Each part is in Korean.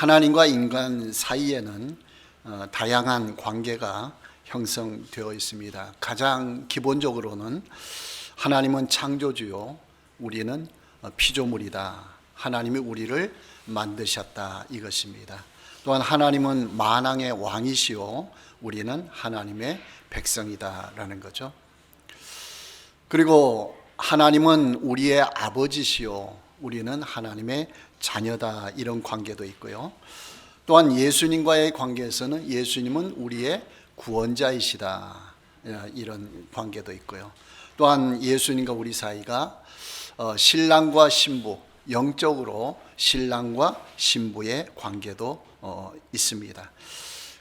하나님과 인간 사이에는 다양한 관계가 형성되어 있습니다. 가장 기본적으로는 하나님은 창조주요, 우리는 피조물이다. 하나님이 우리를 만드셨다, 이것입니다. 또한 하나님은 만왕의 왕이시요, 우리는 하나님의 백성이다라는 거죠. 그리고 하나님은 우리의 아버지시요, 우리는 하나님의 자녀다, 이런 관계도 있고요. 또한 예수님과의 관계에서는 예수님은 우리의 구원자이시다, 이런 관계도 있고요. 또한 예수님과 우리 사이가 신랑과 신부, 영적으로 신랑과 신부의 관계도 있습니다.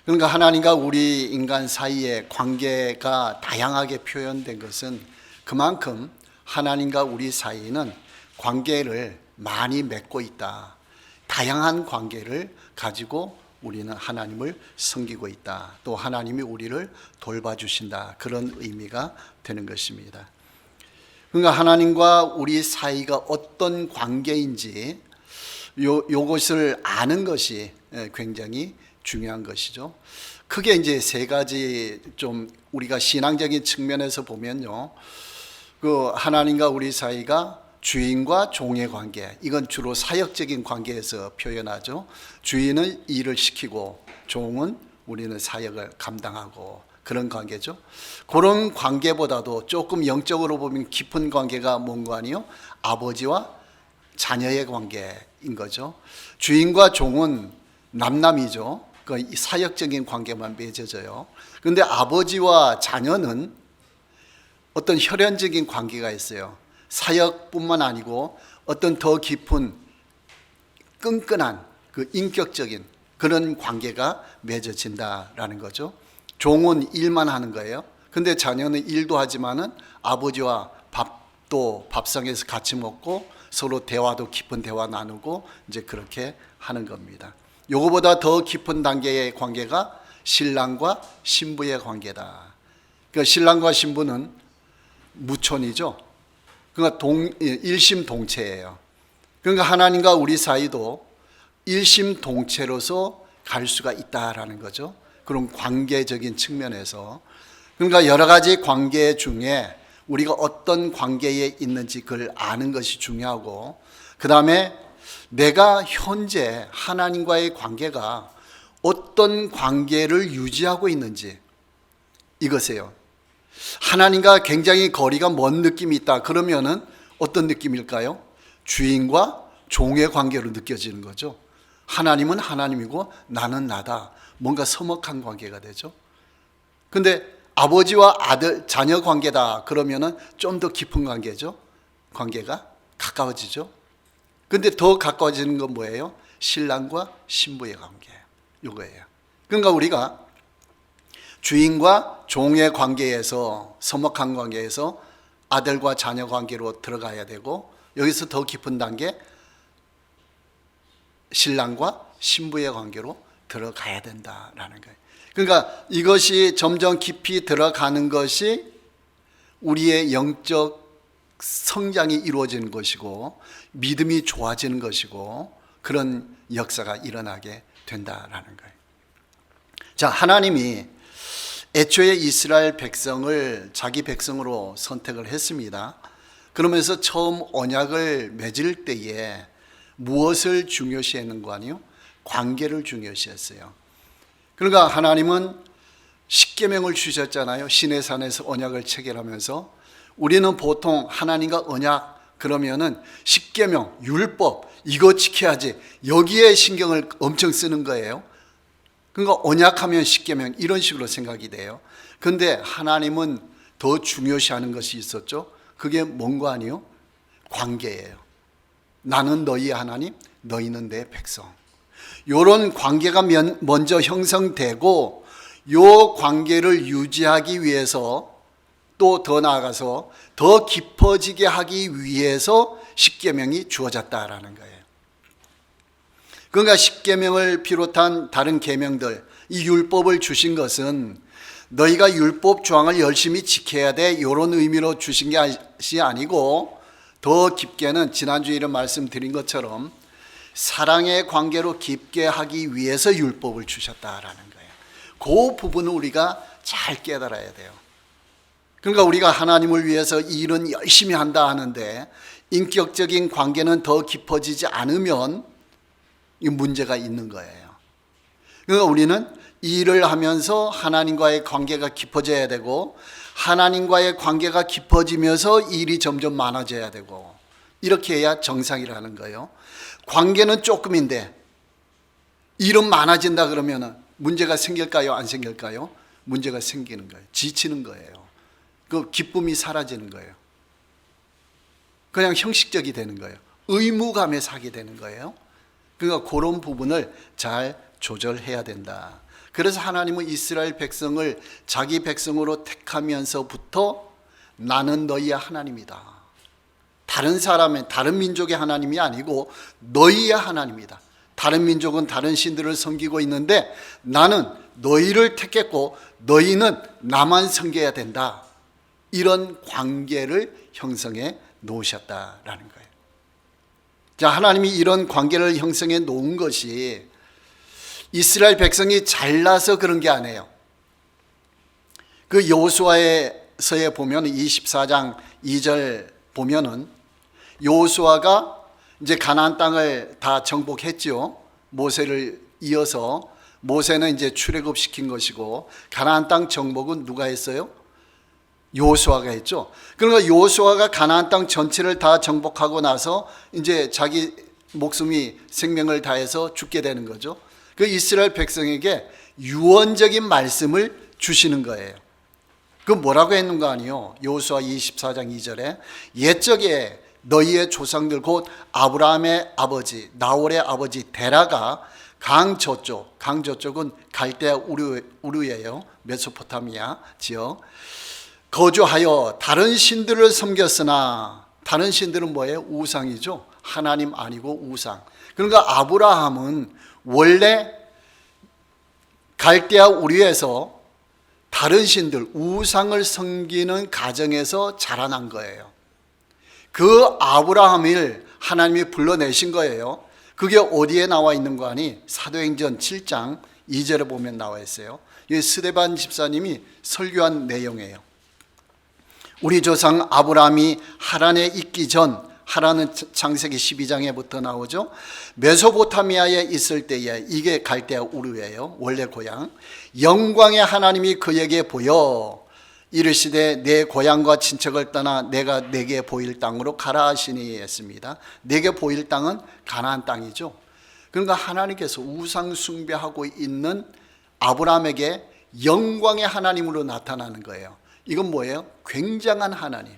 그러니까 하나님과 우리 인간 사이의 관계가 다양하게 표현된 것은 그만큼 하나님과 우리 사이는 관계를 많이 맺고 있다. 다양한 관계를 가지고 우리는 하나님을 섬기고 있다. 또 하나님이 우리를 돌봐주신다. 그런 의미가 되는 것입니다. 그러니까 하나님과 우리 사이가 어떤 관계인지 요것을 아는 것이 굉장히 중요한 것이죠. 크게 이제 세 가지 좀 우리가 신앙적인 측면에서 보면요. 그 하나님과 우리 사이가 주인과 종의 관계, 이건 주로 사역적인 관계에서 표현하죠. 주인은 일을 시키고 종은 우리는 사역을 감당하고, 그런 관계죠. 그런 관계보다도 조금 영적으로 보면 깊은 관계가 뭔가 아니요? 아버지와 자녀의 관계인 거죠. 주인과 종은 남남이죠. 그 사역적인 관계만 맺어져요. 그런데 아버지와 자녀는 어떤 혈연적인 관계가 있어요. 사역뿐만 아니고 어떤 더 깊은 끈끈한 그 인격적인 그런 관계가 맺어진다라는 거죠. 종은 일만 하는 거예요. 근데 자녀는 일도 하지만은 아버지와 밥상에서 같이 먹고 서로 대화도 깊은 대화 나누고 이제 그렇게 하는 겁니다. 요거보다 더 깊은 단계의 관계가 신랑과 신부의 관계다. 그러니까 신랑과 신부는 무촌이죠. 그러니까 일심동체예요. 그러니까 하나님과 우리 사이도 일심동체로서 갈 수가 있다라는 거죠. 그런 관계적인 측면에서. 그러니까 여러 가지 관계 중에 우리가 어떤 관계에 있는지 그걸 아는 것이 중요하고, 그 다음에 내가 현재 하나님과의 관계가 어떤 관계를 유지하고 있는지, 이것이에요. 하나님과 굉장히 거리가 먼 느낌이 있다. 그러면은 어떤 느낌일까요? 주인과 종의 관계로 느껴지는 거죠. 하나님은 하나님이고 나는 나다. 뭔가 서먹한 관계가 되죠. 근데 아버지와 아들, 자녀 관계다. 그러면은 좀 더 깊은 관계죠. 관계가 가까워지죠. 근데 더 가까워지는 건 뭐예요? 신랑과 신부의 관계. 이거예요. 그러니까 우리가 주인과 종의 관계에서, 서먹한 관계에서 아들과 자녀 관계로 들어가야 되고, 여기서 더 깊은 단계 신랑과 신부의 관계로 들어가야 된다라는 거예요. 그러니까 이것이 점점 깊이 들어가는 것이 우리의 영적 성장이 이루어지는 것이고 믿음이 좋아지는 것이고 그런 역사가 일어나게 된다라는 거예요. 자, 하나님이 애초에 이스라엘 백성을 자기 백성으로 선택을 했습니다. 그러면서 처음 언약을 맺을 때에 무엇을 중요시했는 거 아니요? 관계를 중요시했어요. 그러니까 하나님은 십계명을 주셨잖아요. 시내산에서 언약을 체결하면서. 우리는 보통 하나님과 언약 그러면은 십계명, 율법 이거 지켜야지, 여기에 신경을 엄청 쓰는 거예요. 그러니까 언약하면 십계명 이런 식으로 생각이 돼요. 그런데 하나님은 더 중요시하는 것이 있었죠. 그게 뭔가 아니요? 관계예요. 나는 너희의 하나님, 너희는 내 백성. 이런 관계가 먼저 형성되고 이 관계를 유지하기 위해서, 또 더 나아가서 더 깊어지게 하기 위해서 십계명이 주어졌다라는 거예요. 그러니까 십계명을 비롯한 다른 계명들, 이 율법을 주신 것은 너희가 율법 조항을 열심히 지켜야 돼, 이런 의미로 주신 것이 아니고 더 깊게는 지난주에 이런 말씀 드린 것처럼 사랑의 관계로 깊게 하기 위해서 율법을 주셨다라는 거예요. 그 부분을 우리가 잘 깨달아야 돼요. 그러니까 우리가 하나님을 위해서 일은 열심히 한다 하는데 인격적인 관계는 더 깊어지지 않으면 이 문제가 있는 거예요. 그러니까 우리는 일을 하면서 하나님과의 관계가 깊어져야 되고, 하나님과의 관계가 깊어지면서 일이 점점 많아져야 되고, 이렇게 해야 정상이라는 거예요. 관계는 조금인데 일은 많아진다 그러면 문제가 생길까요? 안 생길까요? 문제가 생기는 거예요. 지치는 거예요. 그 기쁨이 사라지는 거예요. 그냥 형식적이 되는 거예요. 의무감에 사게 되는 거예요. 그러니까 그런 부분을 잘 조절해야 된다. 그래서 하나님은 이스라엘 백성을 자기 백성으로 택하면서부터 나는 너희의 하나님이다. 다른 사람의, 다른 민족의 하나님이 아니고 너희의 하나님이다. 다른 민족은 다른 신들을 섬기고 있는데 나는 너희를 택했고 너희는 나만 섬겨야 된다. 이런 관계를 형성해 놓으셨다라는 거예요. 자, 하나님이 이런 관계를 형성해 놓은 것이 이스라엘 백성이 잘나서 그런 게 아니에요. 그 여호수아서에 보면 24장 2절 보면은 여호수아가 이제 가나안 땅을 다 정복했죠. 모세를 이어서 모세는 이제 출애굽시킨 것이고 가나안 땅 정복은 누가 했어요? 여호수아가 했죠. 그러니까 여호수아가 가나안 땅 전체를 다 정복하고 나서 이제 자기 목숨이 생명을 다해서 죽게 되는 거죠. 그 이스라엘 백성에게 유언적인 말씀을 주시는 거예요. 그 뭐라고 했는가 아니요? 여호수아 24장 2절에 옛적에 너희의 조상들 곧 아브라함의 아버지 나홀의 아버지 데라가 강 저쪽은 갈대아 우르예요. 메소포타미아 지역 거주하여 다른 신들을 섬겼으나, 다른 신들은 뭐예요? 우상이죠. 하나님 아니고 우상. 그러니까 아브라함은 원래 갈대아 우르에서 다른 신들, 우상을 섬기는 가정에서 자라난 거예요. 그 아브라함을 하나님이 불러내신 거예요. 그게 어디에 나와 있는 거 아니? 사도행전 7장 2절에 보면 나와 있어요. 이 스데반 집사님이 설교한 내용이에요. 우리 조상 아브라함이 하란에 있기 전, 하란은 창세기 12장에부터 나오죠. 메소포타미아에 있을 때에, 이게 갈대아 우르예요. 원래 고향. 영광의 하나님이 그에게 보여 이르시되 내 고향과 친척을 떠나 내가 내게 보일 땅으로 가라 하시니 했습니다. 내게 보일 땅은 가나안 땅이죠. 그러니까 하나님께서 우상 숭배하고 있는 아브라함에게 영광의 하나님으로 나타나는 거예요. 이건 뭐예요? 굉장한 하나님.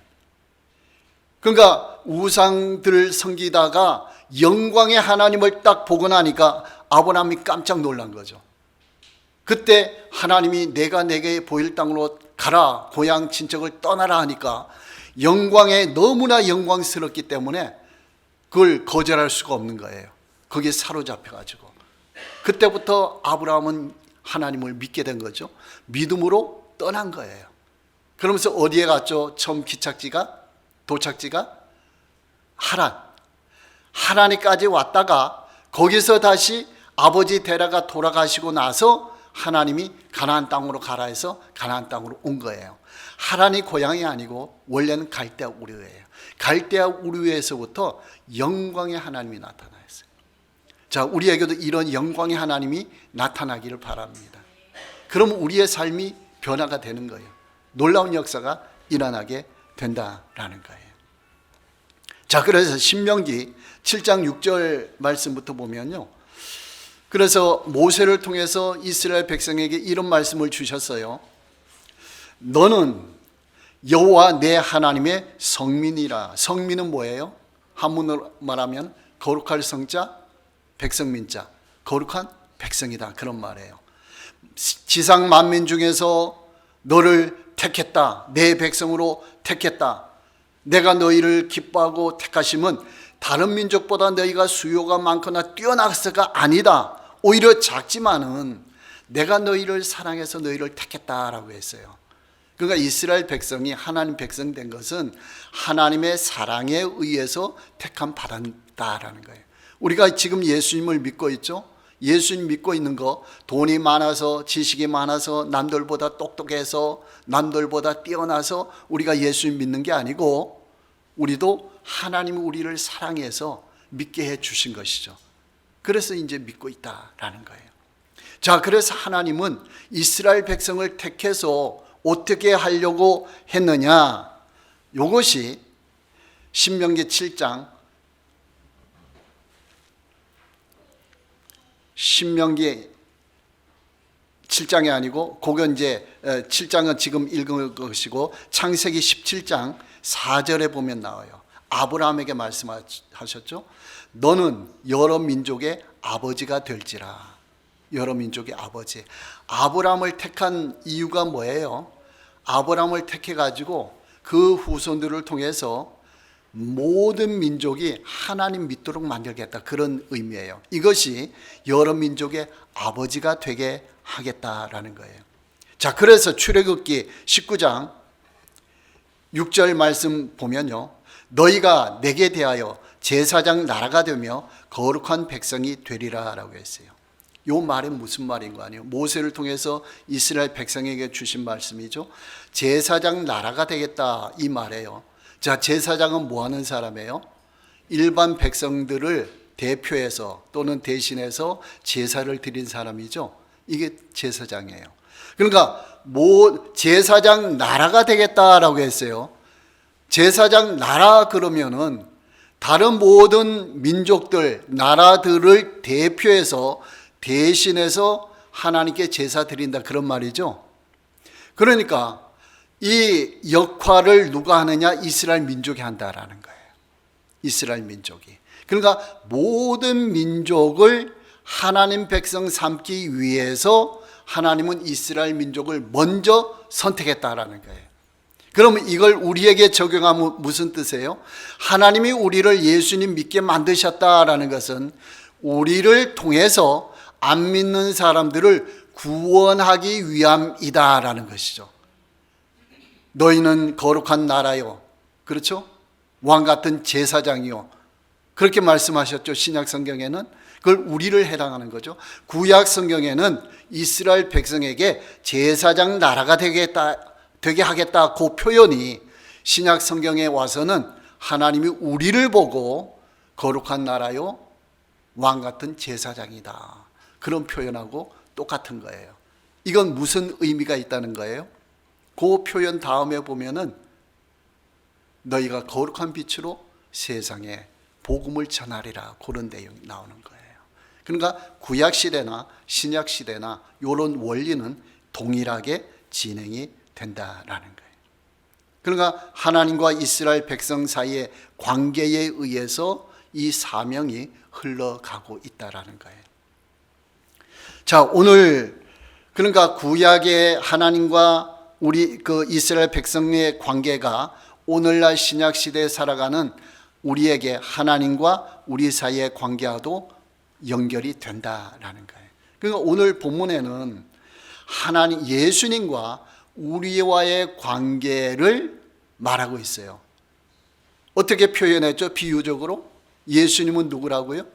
그러니까 우상들을 섬기다가 영광의 하나님을 딱 보고 나니까 아브라함이 깜짝 놀란 거죠. 그때 하나님이 내가 내게 보일 땅으로 가라, 고향 친척을 떠나라 하니까 영광에 너무나 영광스럽기 때문에 그걸 거절할 수가 없는 거예요. 거기에 사로잡혀가지고 그때부터 아브라함은 하나님을 믿게 된 거죠. 믿음으로 떠난 거예요. 그러면서 어디에 갔죠? 처음 도착지가 하란에까지 왔다가 거기서 다시 아버지 데라가 돌아가시고 나서 하나님이 가나안 땅으로 가라 해서 가나안 땅으로 온 거예요. 하란이 고향이 아니고 원래는 갈대아 우르예요. 갈대아 우르에서부터 영광의 하나님이 나타나셨어요. 자, 우리에게도 이런 영광의 하나님이 나타나기를 바랍니다. 그러면 우리의 삶이 변화가 되는 거예요. 놀라운 역사가 일어나게 된다라는 거예요. 자, 그래서 신명기 7장 6절 말씀부터 보면요. 그래서 모세를 통해서 이스라엘 백성에게 이런 말씀을 주셨어요. 너는 여호와 내 하나님의 성민이라. 성민은 뭐예요? 한문으로 말하면 거룩할 성자, 백성민자. 거룩한 백성이다. 그런 말이에요. 지상 만민 중에서 너를 택했다. 내 백성으로 택했다. 내가 너희를 기뻐하고 택하심은 다른 민족보다 너희가 수요가 많거나 뛰어나서가 아니다. 오히려 작지만은 내가 너희를 사랑해서 너희를 택했다라고 했어요. 그러니까 이스라엘 백성이 하나님 백성 된 것은 하나님의 사랑에 의해서 택함 받았다라는 거예요. 우리가 지금 예수님을 믿고 있죠. 예수님 믿고 있는 거, 돈이 많아서, 지식이 많아서, 남들보다 똑똑해서, 남들보다 뛰어나서 우리가 예수님 믿는 게 아니고, 우리도 하나님이 우리를 사랑해서 믿게 해 주신 것이죠. 그래서 이제 믿고 있다라는 거예요. 자, 그래서 하나님은 이스라엘 백성을 택해서 어떻게 하려고 했느냐? 이것이 신명기 7장, 신명기 7장이 아니고, 그건 이제 7장은 지금 읽은 것이고, 창세기 17장 4절에 보면 나와요. 아브라함에게 말씀하셨죠. 너는 여러 민족의 아버지가 될지라. 여러 민족의 아버지. 아브라함을 택한 이유가 뭐예요? 아브라함을 택해가지고 그 후손들을 통해서 모든 민족이 하나님 믿도록 만들겠다, 그런 의미예요. 이것이 여러 민족의 아버지가 되게 하겠다라는 거예요. 자, 그래서 출애굽기 19장 6절 말씀 보면요, 너희가 내게 대하여 제사장 나라가 되며 거룩한 백성이 되리라 라고 했어요. 이 말은 무슨 말인 거 아니에요? 모세를 통해서 이스라엘 백성에게 주신 말씀이죠. 제사장 나라가 되겠다, 이 말이에요. 자, 제사장은 뭐 하는 사람이에요? 일반 백성들을 대표해서 또는 대신해서 제사를 드린 사람이죠. 이게 제사장이에요. 그러니까 제사장 나라가 되겠다라고 했어요. 제사장 나라 그러면은 다른 모든 민족들, 나라들을 대표해서 대신해서 하나님께 제사 드린다, 그런 말이죠. 그러니까 이 역할을 누가 하느냐? 이스라엘 민족이 한다라는 거예요. 이스라엘 민족이. 그러니까 모든 민족을 하나님 백성 삼기 위해서 하나님은 이스라엘 민족을 먼저 선택했다라는 거예요. 그러면 이걸 우리에게 적용하면 무슨 뜻이에요? 하나님이 우리를 예수님 믿게 만드셨다라는 것은 우리를 통해서 안 믿는 사람들을 구원하기 위함이다라는 것이죠. 너희는 거룩한 나라요, 그렇죠? 왕 같은 제사장이요, 그렇게 말씀하셨죠. 신약 성경에는 그걸 우리를 해당하는 거죠. 구약 성경에는 이스라엘 백성에게 제사장 나라가 되게 하겠다, 그 표현이 신약 성경에 와서는 하나님이 우리를 보고 거룩한 나라요, 왕 같은 제사장이다, 그런 표현하고 똑같은 거예요. 이건 무슨 의미가 있다는 거예요? 그 표현 다음에 보면은 너희가 거룩한 빛으로 세상에 복음을 전하리라, 그런 내용이 나오는 거예요. 그러니까 구약 시대나 신약 시대나 이런 원리는 동일하게 진행이 된다라는 거예요. 그러니까 하나님과 이스라엘 백성 사이의 관계에 의해서 이 사명이 흘러가고 있다라는 거예요. 자, 오늘 그러니까 구약의 하나님과 우리 그 이스라엘 백성의 관계가 오늘날 신약 시대에 살아가는 우리에게 하나님과 우리 사이의 관계와도 연결이 된다라는 거예요. 그러니까 오늘 본문에는 하나님, 예수님과 우리와의 관계를 말하고 있어요. 어떻게 표현했죠? 비유적으로 예수님은 누구라고요?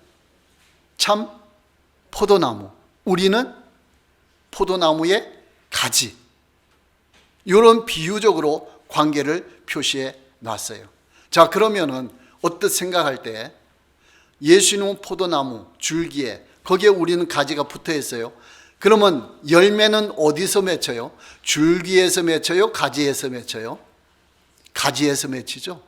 참 포도나무, 우리는 포도나무의 가지. 이런 비유적으로 관계를 표시해 놨어요. 자, 그러면은 어떻게 생각할 때 예수님은 포도나무 줄기에, 거기에 우리는 가지가 붙어 있어요. 그러면 열매는 어디서 맺혀요? 줄기에서 맺혀요? 가지에서 맺혀요? 가지에서 맺히죠.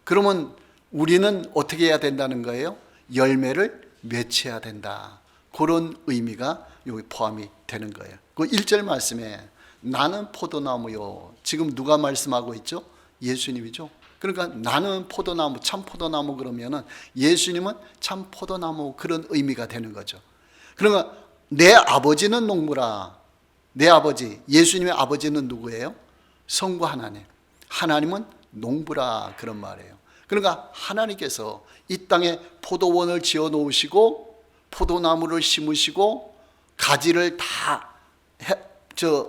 그러면 우리는 어떻게 해야 된다는 거예요? 열매를 맺혀야 된다, 그런 의미가 여기 포함이 되는 거예요. 그 1절 말씀에 나는 포도나무요, 지금 누가 말씀하고 있죠? 예수님이죠. 그러니까 나는 포도나무, 참 포도나무 그러면은 예수님은 참 포도나무, 그런 의미가 되는 거죠. 그러니까 내 아버지는 농부라. 내 아버지, 예수님의 아버지는 누구예요? 성부 하나님. 하나님은 농부라, 그런 말이에요. 그러니까 하나님께서 이 땅에 포도원을 지어 놓으시고 포도나무를 심으시고 가지를 다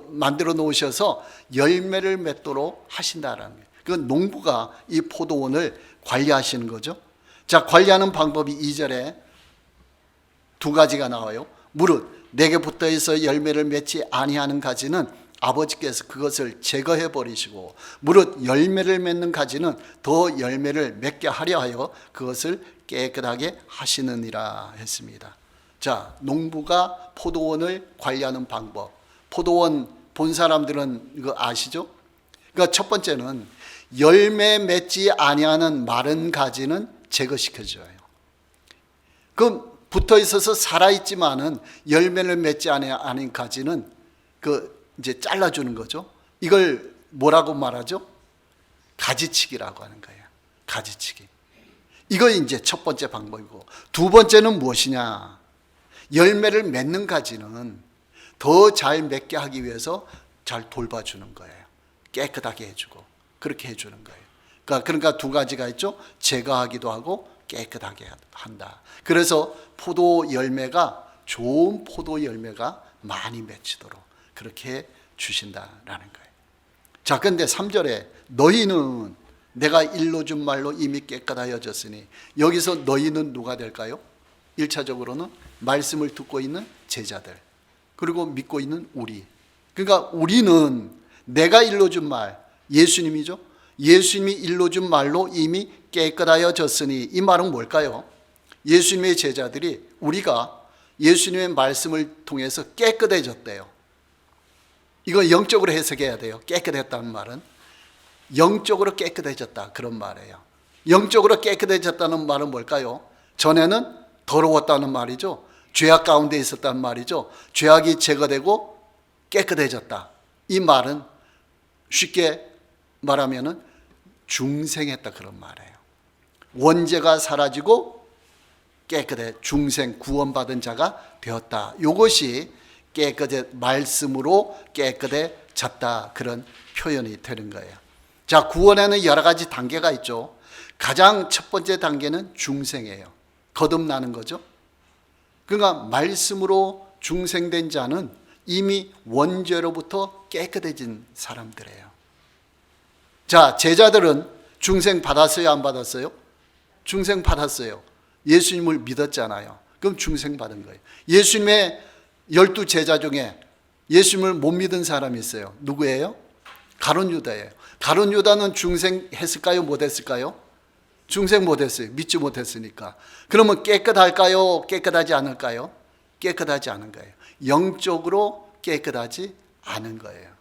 만들어 놓으셔서 열매를 맺도록 하신다라는 거예요. 그 농부가 이 포도원을 관리하시는 거죠. 자, 관리하는 방법이 2절에 두 가지가 나와요. 무릇 내게 붙어 있어 열매를 맺지 아니하는 가지는 아버지께서 그것을 제거해 버리시고 무릇 열매를 맺는 가지는 더 열매를 맺게 하려 하여 그것을 깨끗하게 하시느니라 했습니다. 자, 농부가 포도원을 관리하는 방법. 포도원 본 사람들은 이거 아시죠? 그러니까 첫 번째는 열매 맺지 아니하는 마른 가지는 제거시켜줘요. 그 붙어 있어서 살아 있지만은 열매를 맺지 않은 가지는 이제 잘라주는 거죠. 이걸 뭐라고 말하죠? 가지치기라고 하는 거예요. 가지치기. 이거 이제 첫 번째 방법이고, 두 번째는 무엇이냐? 열매를 맺는 가지는 더 잘 맺게 하기 위해서 잘 돌봐주는 거예요. 깨끗하게 해주고 그렇게 해주는 거예요. 그러니까 두 가지가 있죠. 제거하기도 하고 깨끗하게 한다. 그래서 포도 열매가 좋은 포도 열매가 많이 맺히도록 그렇게 주신다라는 거예요. 자, 근데 3절에 너희는 내가 일러준 말로 이미 깨끗하여졌으니, 여기서 너희는 누가 될까요? 1차적으로는 말씀을 듣고 있는 제자들, 그리고 믿고 있는 우리. 그러니까 우리는 내가 일러준 말, 예수님이죠. 예수님이 일러준 말로 이미 깨끗하여졌으니, 이 말은 뭘까요? 예수님의 제자들이, 우리가 예수님의 말씀을 통해서 깨끗해졌대요. 이거 영적으로 해석해야 돼요. 깨끗했다는 말은 영적으로 깨끗해졌다, 그런 말이에요. 영적으로 깨끗해졌다는 말은 뭘까요? 전에는 더러웠다는 말이죠. 죄악 가운데 있었다는 말이죠. 죄악이 제거되고 깨끗해졌다. 이 말은 쉽게 말하면은 중생했다, 그런 말이에요. 원죄가 사라지고 깨끗해, 중생, 구원받은 자가 되었다. 이것이 말씀으로 깨끗해졌다, 그런 표현이 되는 거예요. 자, 구원에는 여러 가지 단계가 있죠. 가장 첫 번째 단계는 중생이에요. 거듭나는 거죠. 그러니까 말씀으로 중생된 자는 이미 원죄로부터 깨끗해진 사람들이에요. 자, 제자들은 중생 받았어요, 안 받았어요? 중생 받았어요. 예수님을 믿었잖아요. 그럼 중생 받은 거예요. 예수님의 12 제자 중에 예수님을 못 믿은 사람이 있어요. 누구예요? 가룟 유다예요. 가룟 유다는 중생 했을까요? 못 했을까요? 중생 못 했어요. 믿지 못했으니까. 그러면 깨끗할까요? 깨끗하지 않을까요? 깨끗하지 않은 거예요. 영적으로 깨끗하지 않은 거예요.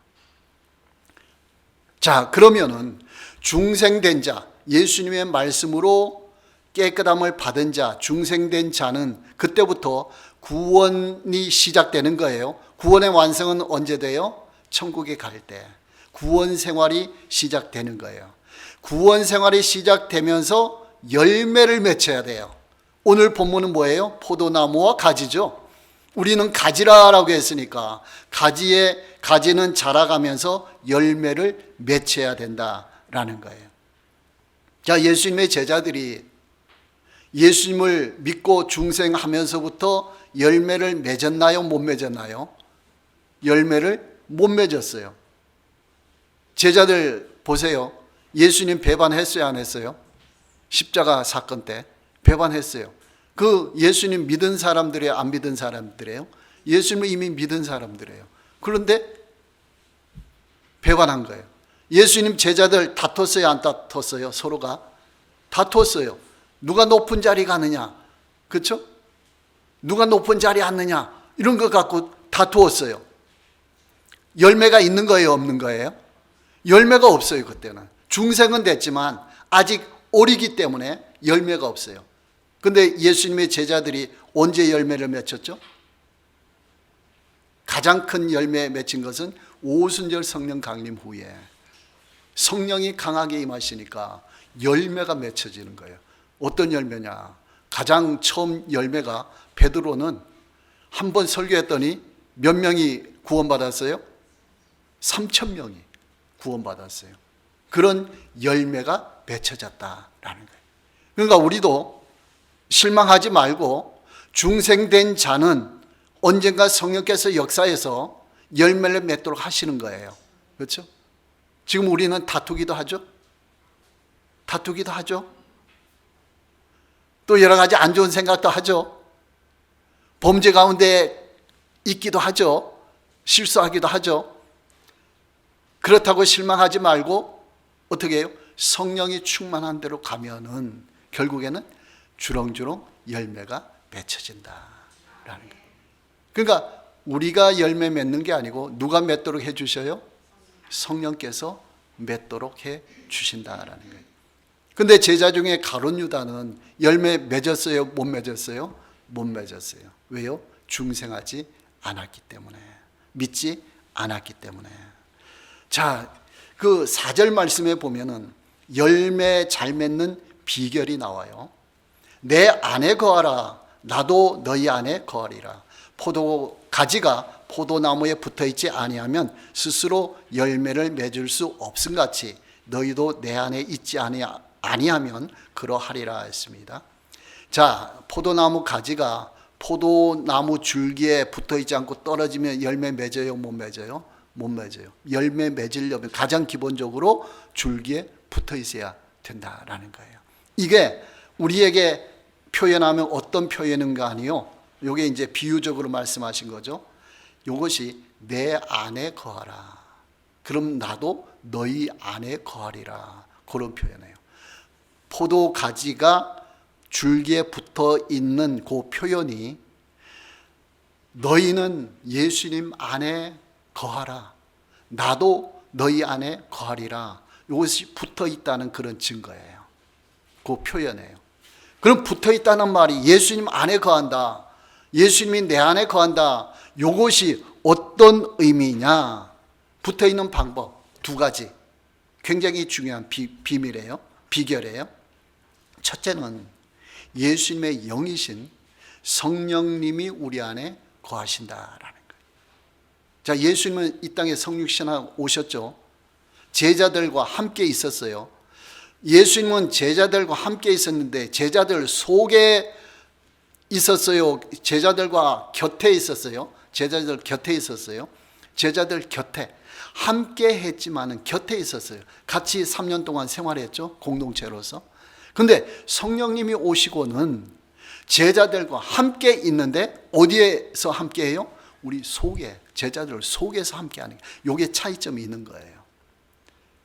자, 그러면은 중생된 자, 예수님의 말씀으로 깨끗함을 받은 자, 중생된 자는 그때부터 구원이 시작되는 거예요. 구원의 완성은 언제 돼요? 천국에 갈 때. 구원 생활이 시작되는 거예요. 구원 생활이 시작되면서 열매를 맺혀야 돼요. 오늘 본문은 뭐예요? 포도나무와 가지죠. 우리는 가지라라고 했으니까 가지는 자라가면서 열매를 맺혀야 된다라는 거예요. 자, 예수님의 제자들이 예수님을 믿고 중생하면서부터 열매를 맺었나요? 못 맺었나요? 열매를 못 맺었어요. 제자들 보세요. 예수님 배반했어요, 안 했어요? 십자가 사건 때 배반했어요. 그 예수님 믿은 사람들이에요, 안 믿은 사람들이에요? 예수님을 이미 믿은 사람들이에요. 그런데 배반한 거예요. 예수님 제자들 다퉜어요, 안 다퉜어요? 서로가 다퉜어요. 누가 높은 자리 가느냐, 그렇죠? 누가 높은 자리 앉느냐, 이런 것 갖고 다투었어요. 열매가 있는 거예요, 없는 거예요? 열매가 없어요. 그때는 중생은 됐지만 아직 어리기 때문에 열매가 없어요. 근데 예수님의 제자들이 언제 열매를 맺혔죠? 가장 큰 열매 맺힌 것은 오순절 성령 강림 후에 성령이 강하게 임하시니까 열매가 맺혀지는 거예요. 어떤 열매냐? 가장 처음 열매가, 베드로는 한 번 설교했더니 몇 명이 구원받았어요? 3,000명이 구원받았어요. 그런 열매가 맺혀졌다라는 거예요. 그러니까 우리도 실망하지 말고 중생된 자는 언젠가 성령께서 역사해서 열매를 맺도록 하시는 거예요. 그렇죠? 지금 우리는 다투기도 하죠? 다투기도 하죠? 또 여러 가지 안 좋은 생각도 하죠? 범죄 가운데 있기도 하죠. 실수하기도 하죠. 그렇다고 실망하지 말고 어떻게 해요? 성령이 충만한 대로 가면은 결국에는 주렁주렁 열매가 맺혀진다라는 거예요. 그러니까 우리가 열매 맺는 게 아니고 누가 맺도록 해 주셔요? 성령께서 맺도록 해 주신다라는 거예요. 근데 제자 중에 가룟 유다는 열매 맺었어요? 못 맺었어요? 못 맺었어요. 왜요? 중생하지 않았기 때문에, 믿지 않았기 때문에. 자, 그 4절 말씀에 보면은 열매 잘 맺는 비결이 나와요. 내 안에 거하라, 나도 너희 안에 거하리라. 포도 가지가 포도나무에 붙어 있지 아니하면 스스로 열매를 맺을 수 없음 같이 너희도 내 안에 있지 아니하면 그러하리라 했습니다. 자, 포도나무 가지가 포도나무 줄기에 붙어 있지 않고 떨어지면 열매 맺어요, 못 맺어요? 못 맺어요. 열매 맺으려면 가장 기본적으로 줄기에 붙어 있어야 된다라는 거예요. 이게 우리에게 표현하면 어떤 표현인가 아니요? 이게 이제 비유적으로 말씀하신 거죠. 이것이 내 안에 거하라. 그럼 나도 너희 안에 거하리라. 그런 표현이에요. 포도 가지가 줄기에 붙어 있는 그 표현이 너희는 예수님 안에 거하라. 나도 너희 안에 거하리라. 이것이 붙어 있다는 그런 증거예요. 그 표현이에요. 그럼 붙어 있다는 말이 예수님 안에 거한다. 예수님이 내 안에 거한다. 이것이 어떤 의미냐? 붙어 있는 방법 두 가지. 굉장히 중요한 비밀이에요. 비결이에요. 첫째는 예수님의 영이신 성령님이 우리 안에 거하신다라는 거예요. 자, 예수님은 이 땅에 성육신하고 오셨죠. 제자들과 함께 있었어요. 예수님은 제자들과 함께 있었는데 제자들 속에 있었어요? 제자들과 곁에 있었어요? 제자들 곁에 있었어요? 제자들 곁에 함께 했지만은 곁에 있었어요. 같이 3년 동안 생활했죠. 공동체로서. 근데 성령님이 오시고는 제자들과 함께 있는데 어디에서 함께 해요? 우리 속에, 제자들 속에서 함께 하는 게, 이게 차이점이 있는 거예요.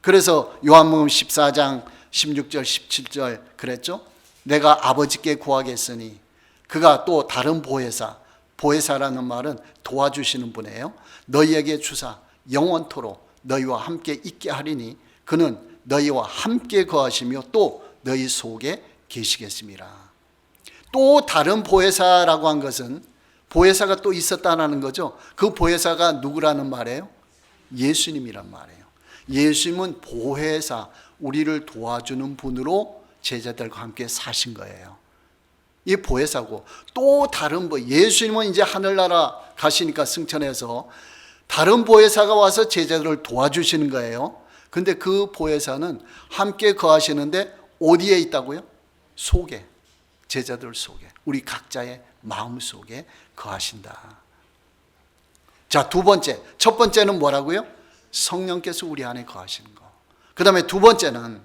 그래서 요한복음 14장 16절 17절 그랬죠. 내가 아버지께 구하겠으니 그가 또 다른 보혜사라는 말은 도와주시는 분이에요. 너희에게 주사 영원토록 너희와 함께 있게 하리니 그는 너희와 함께 거하시며 또 너희 속에 계시겠습니다. 또 다른 보혜사라고 한 것은 보혜사가 또 있었다는 거죠. 그 보혜사가 누구라는 말이에요? 예수님이란 말이에요. 예수님은 보혜사, 우리를 도와주는 분으로 제자들과 함께 사신 거예요. 이 보혜사고 또 다른 예수님은 이제 하늘나라 가시니까 승천해서 다른 보혜사가 와서 제자들을 도와주시는 거예요. 근데 그 보혜사는 함께 거하시는데 어디에 있다고요? 속에, 제자들 속에, 우리 각자의 마음 속에 거하신다. 자, 두 번째, 첫 번째는 뭐라고요? 성령께서 우리 안에 거하시는 거. 그 다음에 두 번째는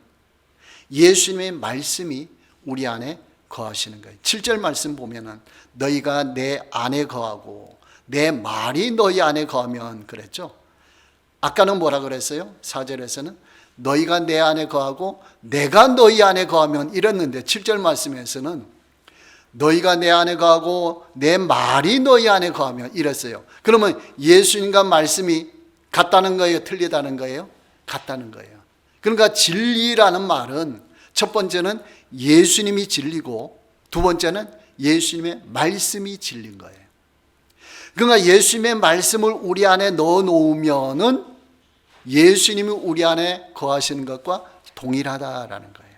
예수님의 말씀이 우리 안에 거하시는 거예요. 7절 말씀 보면은 너희가 내 안에 거하고 내 말이 너희 안에 거하면 그랬죠. 아까는 뭐라 그랬어요? 4절에서는 너희가 내 안에 거하고 내가 너희 안에 거하면 이랬는데 7절 말씀에서는 너희가 내 안에 거하고 내 말이 너희 안에 거하면 이랬어요. 그러면 예수님과 말씀이 같다는 거예요? 틀리다는 거예요? 같다는 거예요. 그러니까 진리라는 말은 첫 번째는 예수님이 진리고 두 번째는 예수님의 말씀이 진리인 거예요. 그러니까 예수님의 말씀을 우리 안에 넣어 놓으면은 예수님이 우리 안에 거하시는 것과 동일하다라는 거예요.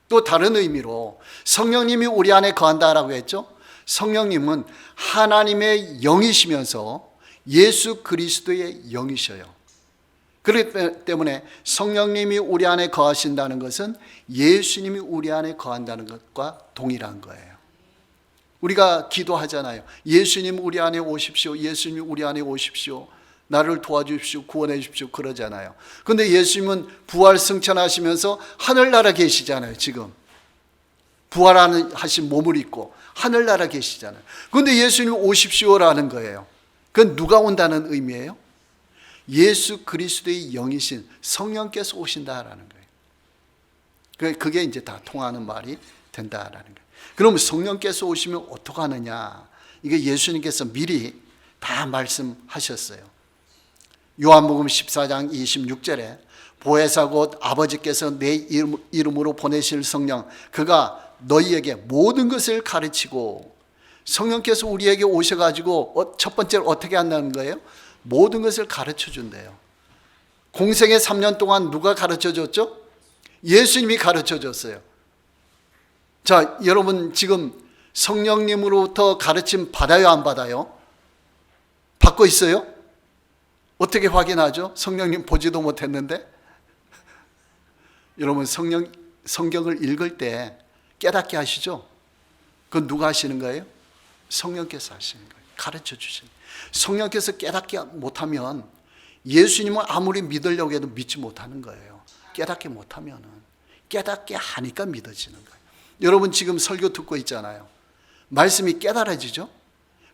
또 다른 의미로 성령님이 우리 안에 거한다라고 했죠. 성령님은 하나님의 영이시면서 예수 그리스도의 영이셔요. 그렇기 때문에 성령님이 우리 안에 거하신다는 것은 예수님이 우리 안에 거한다는 것과 동일한 거예요. 우리가 기도하잖아요. 예수님 우리 안에 오십시오. 예수님 우리 안에 오십시오. 나를 도와주십시오. 구원해 주십시오. 그러잖아요. 그런데 예수님은 부활 승천하시면서 하늘나라 계시잖아요. 지금 부활하신 몸을 입고 하늘나라 계시잖아요. 그런데 예수님 오십시오라는 거예요. 그건 누가 온다는 의미예요? 예수 그리스도의 영이신 성령께서 오신다라는 거예요. 그게 이제 다 통하는 말이 된다라는 거예요. 그럼 성령께서 오시면 어떡하느냐? 이게 예수님께서 미리 다 말씀하셨어요. 요한복음 14장 26절에 보혜사 곧 아버지께서 내 이름으로 보내실 성령 그가 너희에게 모든 것을 가르치고, 성령께서 우리에게 오셔가지고 첫 번째로 어떻게 한다는 거예요? 모든 것을 가르쳐 준대요. 공생의 3년 동안 누가 가르쳐 줬죠? 예수님이 가르쳐 줬어요. 자, 여러분 지금 성령님으로부터 가르침 받아요, 안 받아요? 받고 있어요? 어떻게 확인하죠? 성령님 보지도 못했는데. 여러분 성경을 읽을 때 깨닫게 하시죠? 그건 누가 하시는 거예요? 성령께서 하시는 거예요. 가르쳐 주시는 거예요. 성령께서 깨닫게 못하면 예수님을 아무리 믿으려고 해도 믿지 못하는 거예요. 깨닫게 못하면은. 깨닫게 하니까 믿어지는 거예요. 여러분 지금 설교 듣고 있잖아요. 말씀이 깨달아지죠?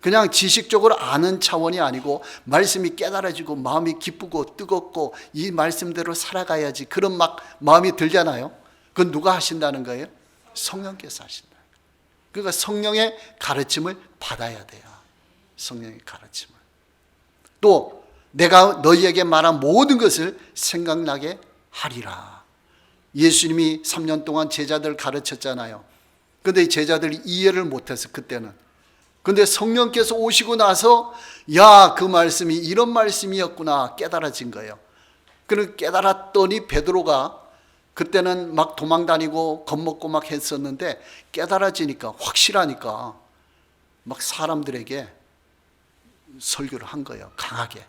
그냥 지식적으로 아는 차원이 아니고 말씀이 깨달아지고 마음이 기쁘고 뜨겁고 이 말씀대로 살아가야지 그런 막 마음이 들잖아요. 그건 누가 하신다는 거예요? 성령께서 하신다. 그러니까 성령의 가르침을 받아야 돼요. 성령의 가르침을. 또 내가 너희에게 말한 모든 것을 생각나게 하리라. 예수님이 3년 동안 제자들 가르쳤잖아요. 그런데 제자들이 이해를 못해서 그때는. 그런데 성령께서 오시고 나서 야, 그 말씀이 이런 말씀이었구나 깨달아진 거예요. 그걸 깨달았더니 베드로가 그때는 막 도망다니고 겁먹고 막 했었는데 깨달아지니까 확실하니까 막 사람들에게 설교를 한 거예요. 강하게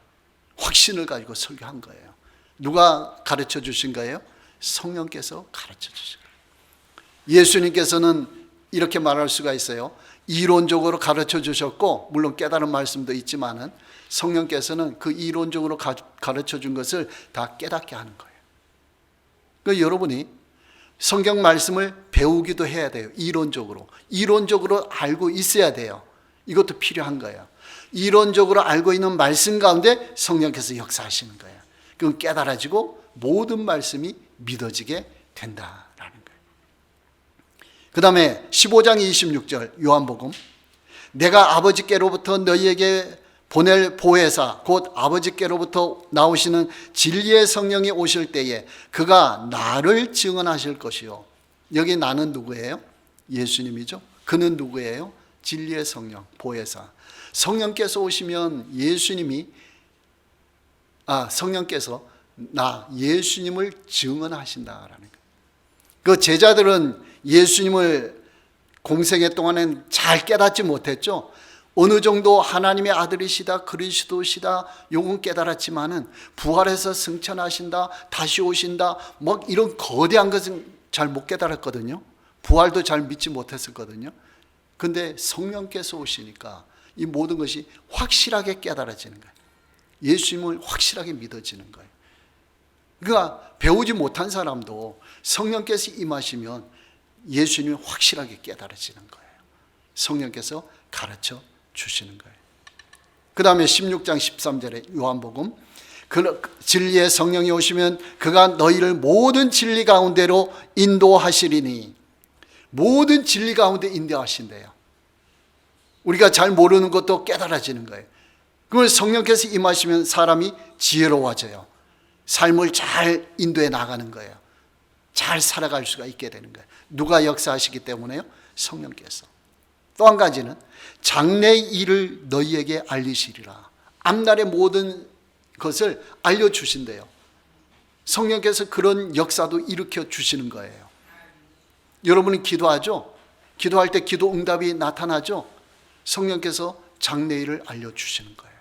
확신을 가지고 설교한 거예요. 누가 가르쳐 주신 거예요? 성령께서 가르쳐 주신 거예요. 예수님께서는 이렇게 말할 수가 있어요. 이론적으로 가르쳐 주셨고 물론 깨달은 말씀도 있지만은 성령께서는 그 이론적으로 가르쳐 준 것을 다 깨닫게 하는 거예요. 그러니까 여러분이 성경 말씀을 배우기도 해야 돼요. 이론적으로 알고 있어야 돼요. 이것도 필요한 거예요. 이론적으로 알고 있는 말씀 가운데 성령께서 역사하시는 거예요. 그건 깨달아지고 모든 말씀이 믿어지게 된다라는 거예요. 그 다음에 15장 26절 요한복음, 내가 아버지께로부터 너희에게 보낼 보혜사 곧 아버지께로부터 나오시는 진리의 성령이 오실 때에 그가 나를 증언하실 것이요. 여기 나는 누구예요? 예수님이죠. 그는 누구예요? 진리의 성령, 보혜사. 성령께서 오시면 성령께서 예수님을 증언하신다라는 거예요. 그 제자들은 예수님을 공생애 동안엔 잘 깨닫지 못했죠. 어느 정도 하나님의 아들이시다, 그리스도시다, 요건 깨달았지만은 부활해서 승천하신다, 다시 오신다, 뭐 이런 거대한 것은 잘 못 깨달았거든요. 부활도 잘 믿지 못했었거든요. 근데 성령께서 오시니까 이 모든 것이 확실하게 깨달아지는 거예요. 예수님을 확실하게 믿어지는 거예요. 그러니까 배우지 못한 사람도 성령께서 임하시면 예수님이 확실하게 깨달아지는 거예요. 성령께서 가르쳐 주시는 거예요. 그 다음에 16장 13절에 요한복음, 진리의 성령이 오시면 그가 너희를 모든 진리 가운데로 인도하시리니, 모든 진리 가운데 인도하신대요. 우리가 잘 모르는 것도 깨달아지는 거예요. 그걸 성령께서 임하시면 사람이 지혜로워져요. 삶을 잘 인도해 나가는 거예요. 잘 살아갈 수가 있게 되는 거예요. 누가 역사하시기 때문에요? 성령께서. 또 한 가지는 장래의 일을 너희에게 알리시리라. 앞날의 모든 것을 알려주신대요. 성령께서 그런 역사도 일으켜 주시는 거예요. 여러분이 기도하죠? 기도할 때 기도 응답이 나타나죠? 성령께서 장래일을 알려주시는 거예요.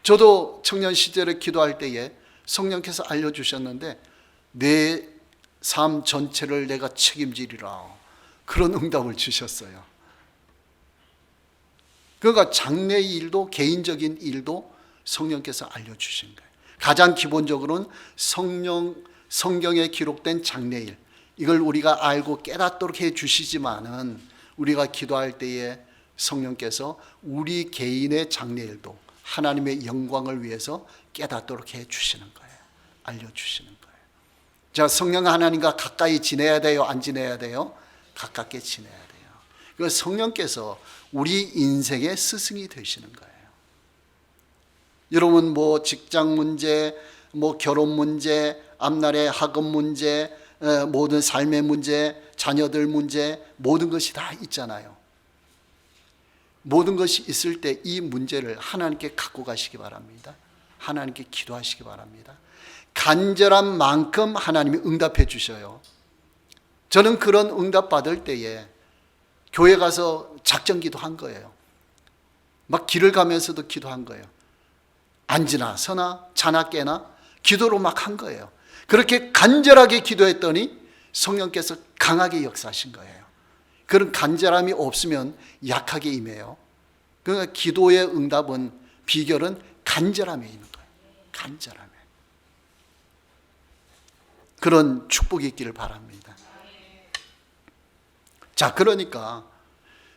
저도 청년 시절에 기도할 때에 성령께서 알려주셨는데 내 삶 전체를 내가 책임지리라, 그런 응답을 주셨어요. 그러니까 장래의 일도 개인적인 일도 성령께서 알려주신 거예요. 가장 기본적으로는 성경에 기록된 장래일, 이걸 우리가 알고 깨닫도록 해 주시지만은 우리가 기도할 때에 성령께서 우리 개인의 장래일도 하나님의 영광을 위해서 깨닫도록 해 주시는 거예요. 알려주시는 거예요. 자, 성령 하나님과 가까이 지내야 돼요? 안 지내야 돼요? 가깝게 지내야 돼요. 그 성령께서 우리 인생의 스승이 되시는 거예요. 여러분 뭐 직장 문제, 뭐 결혼 문제, 앞날의 학업 문제, 모든 삶의 문제, 자녀들 문제, 모든 것이 다 있잖아요. 모든 것이 있을 때 이 문제를 하나님께 갖고 가시기 바랍니다. 하나님께 기도하시기 바랍니다. 간절한 만큼 하나님이 응답해 주셔요. 저는 그런 응답 받을 때에 교회 가서 작정 기도한 거예요. 막 길을 가면서도 기도한 거예요. 앉으나 서나 자나 깨나 기도로 막 한 거예요. 그렇게 간절하게 기도했더니 성령께서 강하게 역사하신 거예요. 그런 간절함이 없으면 약하게 임해요. 그러니까 기도의 응답은, 비결은 간절함에 있는 거예요. 간절함에. 그런 축복이 있기를 바랍니다. 자, 그러니까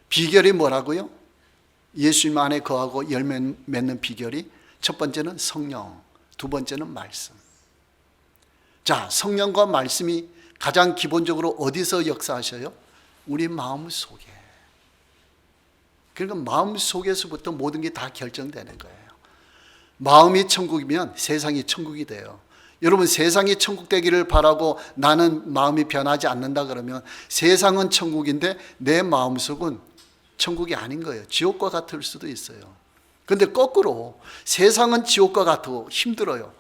비결이 뭐라고요? 예수님 안에 거하고 열매 맺는 비결이 첫 번째는 성령, 두 번째는 말씀. 자, 성령과 말씀이 가장 기본적으로 어디서 역사하셔요? 우리 마음 속에. 그러니까 마음 속에서부터 모든 게 다 결정되는 거예요. 마음이 천국이면 세상이 천국이 돼요. 여러분, 세상이 천국 되기를 바라고 나는 마음이 변하지 않는다 그러면 세상은 천국인데 내 마음속은 천국이 아닌 거예요. 지옥과 같을 수도 있어요. 그런데 거꾸로 세상은 지옥과 같고 힘들어요.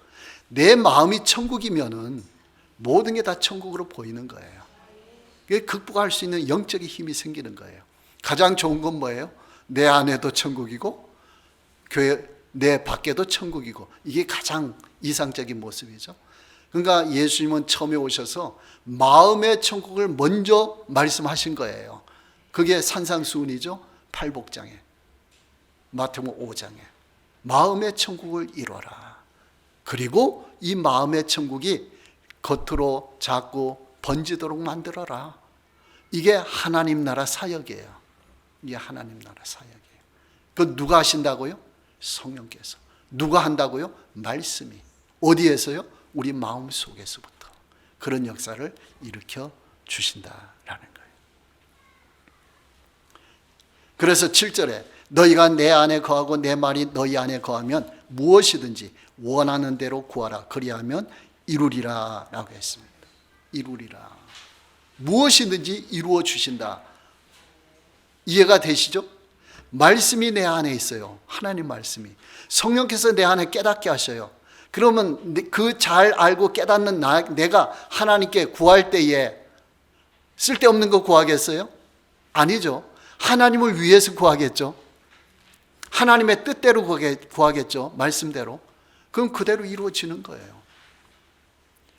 내 마음이 천국이면은 모든 게 다 천국으로 보이는 거예요. 그게 극복할 수 있는 영적인 힘이 생기는 거예요. 가장 좋은 건 뭐예요? 내 안에도 천국이고 교회 내 밖에도 천국이고, 이게 가장 이상적인 모습이죠. 그러니까 예수님은 처음에 오셔서 마음의 천국을 먼저 말씀하신 거예요. 그게 산상수훈이죠. 팔복장에, 마태복음 5장에 마음의 천국을 이루어라. 그리고 이 마음의 천국이 겉으로 자꾸 번지도록 만들어라. 이게 하나님 나라 사역이에요. 이게 하나님 나라 사역이에요. 그 누가 하신다고요? 성령께서. 누가 한다고요? 말씀이. 어디에서요? 우리 마음 속에서부터 그런 역사를 일으켜 주신다라는 거예요. 그래서 7절에 너희가 내 안에 거하고 내 말이 너희 안에 거하면 무엇이든지 원하는 대로 구하라. 그리하면 이루리라 라고 했습니다. 이루리라. 무엇이든지 이루어 주신다. 이해가 되시죠? 말씀이 내 안에 있어요. 하나님 말씀이. 성령께서 내 안에 깨닫게 하셔요. 그러면 그 잘 알고 깨닫는 내가 하나님께 구할 때에 쓸데없는 거 구하겠어요? 아니죠. 하나님을 위해서 구하겠죠. 하나님의 뜻대로 구하겠죠. 말씀대로. 그럼 그대로 이루어지는 거예요.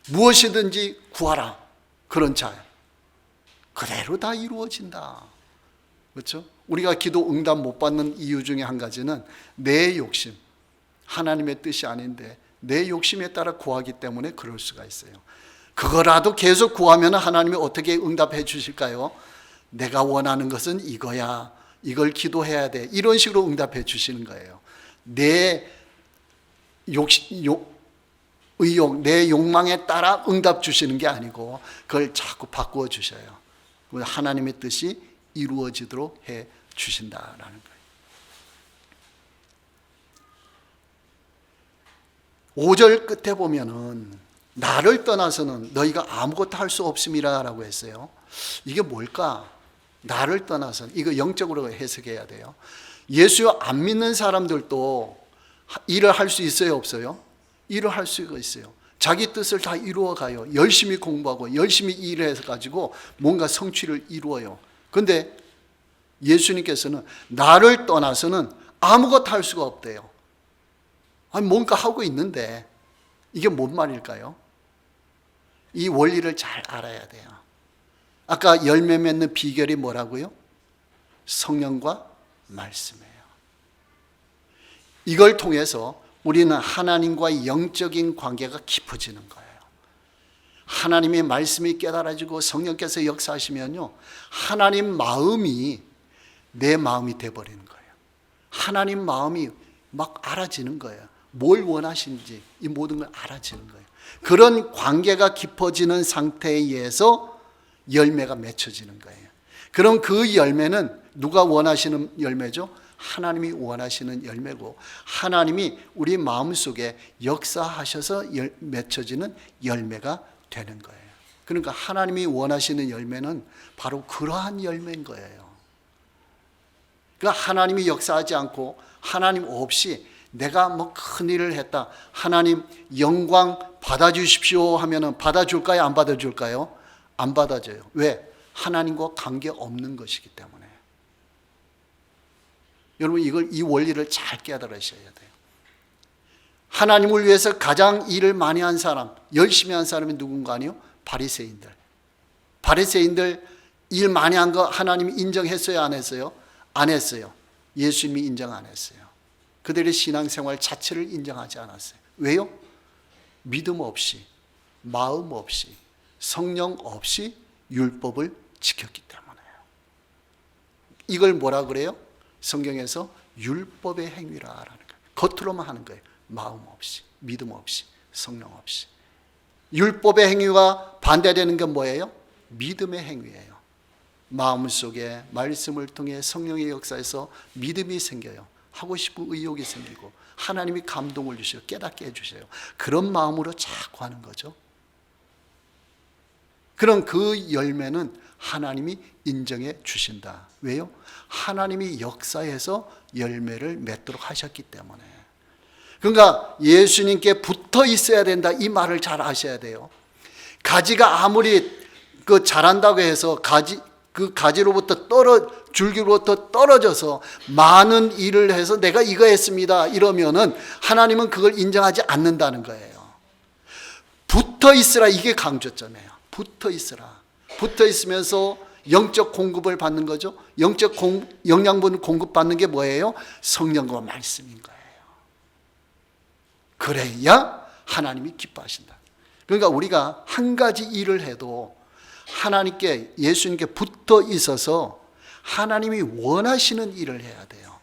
무엇이든지 구하라. 그런 자 그대로 다 이루어진다. 그렇죠? 우리가 기도 응답 못 받는 이유 중에 한 가지는 내 욕심, 하나님의 뜻이 아닌데 내 욕심에 따라 구하기 때문에 그럴 수가 있어요. 그거라도 계속 구하면 하나님이 어떻게 응답해 주실까요? 내가 원하는 것은 이거야, 이걸 기도해야 돼, 이런 식으로 응답해 주시는 거예요. 내 의욕, 내 욕망에 따라 응답 주시는 게 아니고 그걸 자꾸 바꾸어 주셔요. 하나님의 뜻이 이루어지도록 해 주신다라는 거예요. 5절 끝에 보면은 나를 떠나서는 너희가 아무것도 할 수 없음이라 라고 했어요. 이게 뭘까? 나를 떠나서는, 이거 영적으로 해석해야 돼요. 예수 안 믿는 사람들도 일을 할 수 있어요, 없어요? 일을 할 수가 있어요. 자기 뜻을 다 이루어 가요. 열심히 공부하고 열심히 일해서 가지고 뭔가 성취를 이루어요. 그런데 예수님께서는 나를 떠나서는 아무것도 할 수가 없대요. 아니, 뭔가 하고 있는데 이게 뭔 말일까요? 이 원리를 잘 알아야 돼요. 아까 열매 맺는 비결이 뭐라고요? 성령과 말씀이에요. 이걸 통해서 우리는 하나님과의 영적인 관계가 깊어지는 거예요. 하나님의 말씀이 깨달아지고 성령께서 역사하시면요, 하나님 마음이 내 마음이 돼버리는 거예요. 하나님 마음이 막 알아지는 거예요. 뭘 원하시는지 이 모든 걸 알아지는 거예요. 그런 관계가 깊어지는 상태에 의해서 열매가 맺혀지는 거예요. 그럼 그 열매는 누가 원하시는 열매죠? 하나님이 원하시는 열매고, 하나님이 우리 마음속에 역사하셔서 맺혀지는 열매가 되는 거예요. 그러니까 하나님이 원하시는 열매는 바로 그러한 열매인 거예요. 그러니까 하나님이 역사하지 않고 하나님 없이 내가 뭐 큰일을 했다, 하나님 영광 받아주십시오 하면은 받아줄까요? 안 받아줄까요? 안 받아줘요. 왜? 하나님과 관계 없는 것이기 때문에. 여러분, 이 원리를 잘 깨달으셔야 돼요. 하나님을 위해서 가장 일을 많이 한 사람, 열심히 한 사람이 누군가요? 바리새인들. 바리새인들 일 많이 한 거 하나님이 인정했어요? 안 했어요? 안 했어요. 예수님이 인정 안 했어요. 그들의 신앙생활 자체를 인정하지 않았어요. 왜요? 믿음 없이, 마음 없이, 성령 없이 율법을 지켰기 때문에요. 이걸 뭐라 그래요? 성경에서 율법의 행위라라는 거예요. 겉으로만 하는 거예요. 마음 없이, 믿음 없이, 성령 없이. 율법의 행위와 반대되는 게 뭐예요? 믿음의 행위예요. 마음속에 말씀을 통해 성령의 역사에서 믿음이 생겨요. 하고 싶은 의욕이 생기고 하나님이 감동을 주셔요. 깨닫게 해주셔요. 그런 마음으로 자꾸 하는 거죠. 그런 그 열매는 하나님이 인정해 주신다. 왜요? 하나님이 역사해서 열매를 맺도록 하셨기 때문에. 그러니까 예수님께 붙어 있어야 된다, 이 말을 잘 아셔야 돼요. 가지가 아무리 자란다고 해서 그 가지로부터 줄기로부터 떨어져서 많은 일을 해서 내가 이거 했습니다 이러면은 하나님은 그걸 인정하지 않는다는 거예요. 붙어 있으라, 이게 강조점이에요. 붙어 있으라. 붙어 있으면서 영적 공급을 받는 거죠. 영적 영양분 공급받는 게 뭐예요? 성령과 말씀인 거예요. 그래야 하나님이 기뻐하신다. 그러니까 우리가 한 가지 일을 해도 하나님께, 예수님께 붙어 있어서 하나님이 원하시는 일을 해야 돼요.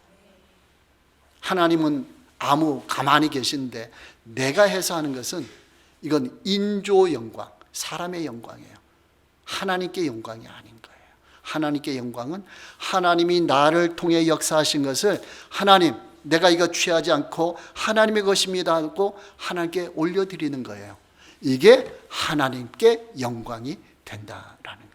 하나님은 가만히 계신데 내가 해서 하는 것은 이건 인조 영광, 사람의 영광이에요. 하나님께 영광이 아닌 거예요. 하나님께 영광은 하나님이 나를 통해 역사하신 것을 하나님, 내가 이거 취하지 않고 하나님의 것입니다 하고 하나님께 올려드리는 거예요. 이게 하나님께 영광이 된다라는